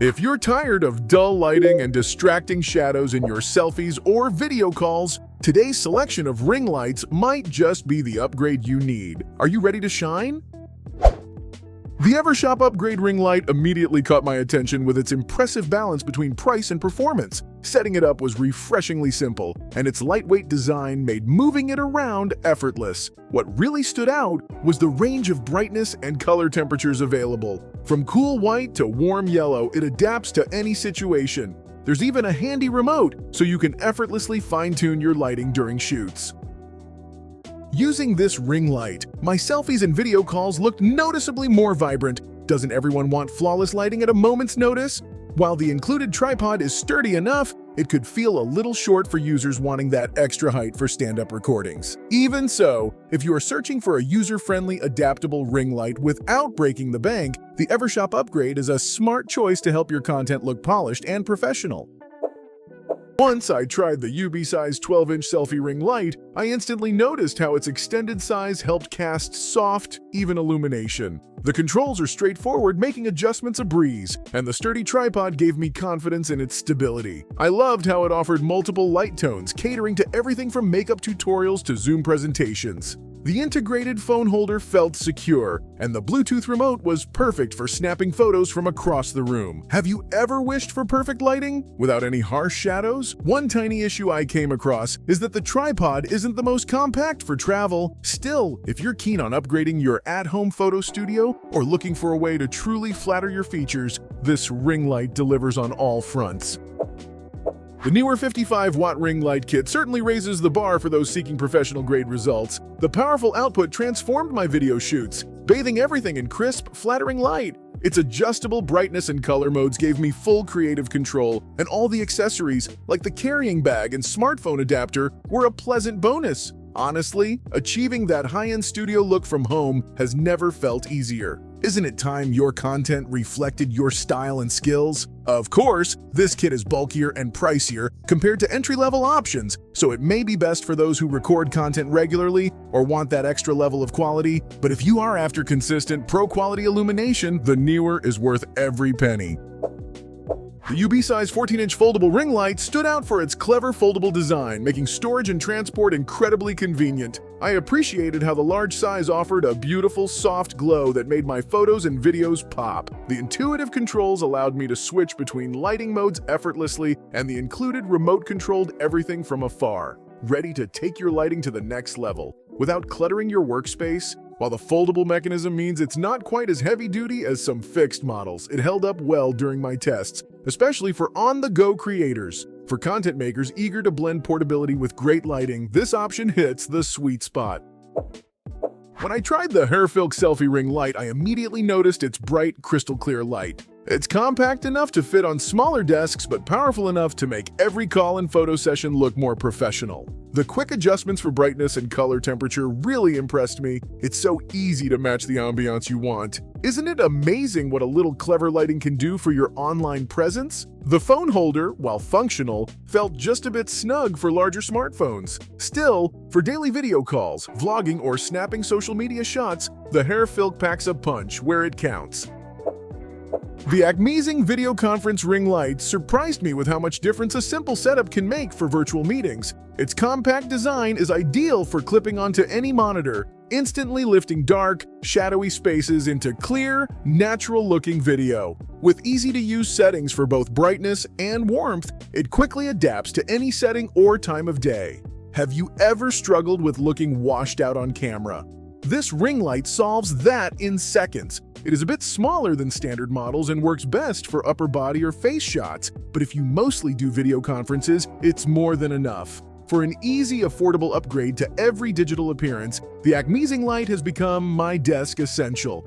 If you're tired of dull lighting and distracting shadows in your selfies or video calls, today's selection of ring lights might just be the upgrade you need. Are you ready to shine? The Evershop Upgrade ring light immediately caught my attention with its impressive balance between price and performance. Setting it up was refreshingly simple, and its lightweight design made moving it around effortless. What really stood out was the range of brightness and color temperatures available. From cool white to warm yellow, it adapts to any situation. There's even a handy remote, so you can effortlessly fine-tune your lighting during shoots. Using this ring light, my selfies and video calls looked noticeably more vibrant. Doesn't everyone want flawless lighting at a moment's notice? While the included tripod is sturdy enough, it could feel a little short for users wanting that extra height for stand-up recordings. Even so, if you are searching for a user-friendly, adaptable ring light without breaking the bank, the Evershop Upgrade is a smart choice to help your content look polished and professional. Once I tried the UB-size 12-inch selfie ring light, I instantly noticed how its extended size helped cast soft, even illumination. The controls are straightforward, making adjustments a breeze, and the sturdy tripod gave me confidence in its stability. I loved how it offered multiple light tones, catering to everything from makeup tutorials to Zoom presentations. The integrated phone holder felt secure, and the Bluetooth remote was perfect for snapping photos from across the room. Have you ever wished for perfect lighting without any harsh shadows? One tiny issue I came across is that the tripod isn't the most compact for travel. Still, if you're keen on upgrading your at-home photo studio or looking for a way to truly flatter your features, this ring light delivers on all fronts. The newer 55-watt ring light kit certainly raises the bar for those seeking professional-grade results. The powerful output transformed my video shoots, bathing everything in crisp, flattering light. Its adjustable brightness and color modes gave me full creative control, and all the accessories, like the carrying bag and smartphone adapter, were a pleasant bonus. Honestly, achieving that high-end studio look from home has never felt easier. Isn't it time your content reflected your style and skills? Of course, this kit is bulkier and pricier compared to entry-level options, so it may be best for those who record content regularly or want that extra level of quality, but if you are after consistent, pro-quality illumination, the newer is worth every penny. The UB-size 14-inch foldable ring light stood out for its clever foldable design, making storage and transport incredibly convenient. I appreciated how the large size offered a beautiful, soft glow that made my photos and videos pop. The intuitive controls allowed me to switch between lighting modes effortlessly, and the included remote controlled everything from afar. Ready to take your lighting to the next level without cluttering your workspace? While the foldable mechanism means it's not quite as heavy-duty as some fixed models, it held up well during my tests, especially for on-the-go creators. For content makers eager to blend portability with great lighting, this option hits the sweet spot. When I tried the Hairfilk selfie ring light, I immediately noticed its bright, crystal-clear light. It's compact enough to fit on smaller desks, but powerful enough to make every call and photo session look more professional. The quick adjustments for brightness and color temperature really impressed me. It's so easy to match the ambiance you want. Isn't it amazing what a little clever lighting can do for your online presence? The phone holder, while functional, felt just a bit snug for larger smartphones. Still, for daily video calls, vlogging, or snapping social media shots, the Hairfilk packs a punch where it counts. The amazing video conference ring light surprised me with how much difference a simple setup can make for virtual meetings. Its compact design is ideal for clipping onto any monitor, instantly lifting dark, shadowy spaces into clear, natural-looking video. With easy-to-use settings for both brightness and warmth, it quickly adapts to any setting or time of day. Have you ever struggled with looking washed out on camera? This ring light solves that in seconds. It is a bit smaller than standard models and works best for upper body or face shots, but if you mostly do video conferences, it's more than enough. For an easy, affordable upgrade to every digital appearance, the amazing light has become my desk essential.